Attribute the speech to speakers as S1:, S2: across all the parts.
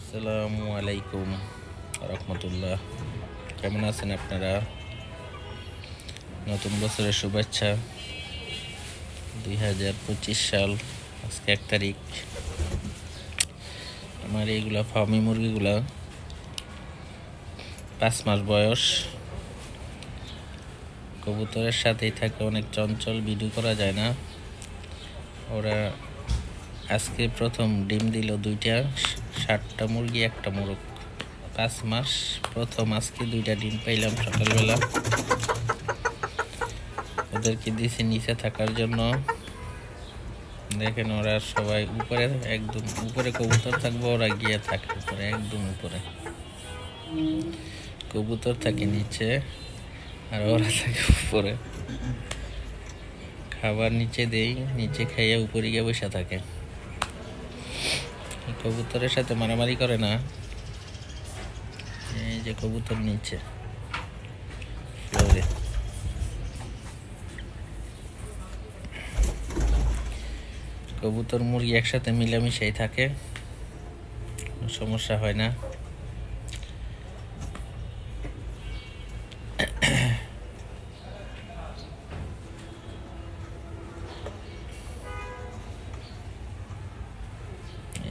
S1: আসসালামু আলাইকুম রহমতুল্লাহ। কেমন আছেন আপনারা? নতুন বছরের শুভেচ্ছা। 2025 সাল, আজকে 1 তারিখ। আমার এইগুলা ফার্মি মুরগিগুলা 5 মাস বয়স। কবুতরের সাথেই থাকে, অনেক চঞ্চল, ভিডিও করা যায় না। ওরা আজকে প্রথম ডিম দিল 2টা, 7টা মুরগি 1টা মোরগ। 5 মাস প্রথম আজকে 2টা ডিম পাইলাম সকালবেলা। ওদেরকে দিয়েছি নিচে থাকার জন্য। দেখেন ওরা সবাই উপরে, একদম উপরে কবুতর থাকবে, ওরা গিয়ে থাকে উপরে, একদম উপরে। কবুতর থাকে নিচে আর ওরা থাকে উপরে। খাবার নিচে দেই, নিচে খাইয়ে উপরে গিয়ে বসে থাকে। কবুতরের সাথে মারামারি করে না। এই যে কবুতর নিচে ফ্লোরে। কবুতর মুরগি একসাথে মিলামিশাই থাকে, সমস্যা হয় না।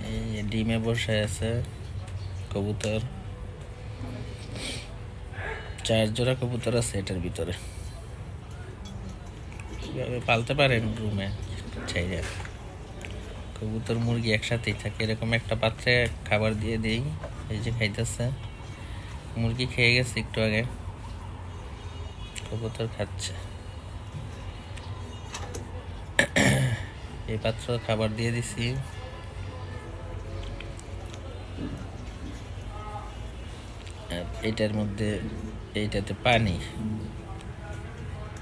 S1: এই ডিমে বসে আছে কবুতর। 4 জোড়া কবুতর আছে এটার ভিতরে। কিভাবে পালতে পারেন রুমে চাইলে। কবুতর মুরগি একসাথেই থাকে। এরকম একটা পাত্রে খাবার দিয়ে দিই, এই যে খাইতেছে। মুরগি খেয়ে গেছে একটু আগে, কবুতর খাচ্ছে। এই পাত্র খাবার দিয়ে দিছি। এটার মধ্যে, এইটাতে পানি।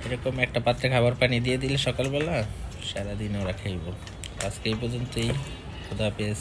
S1: এরকম একটা পাত্রে খাবার পানি দিয়ে দিলে সকালবেলা সারাদিন ওরা খাইব। আজকে এই পর্যন্তই। খোদা হাফেজ।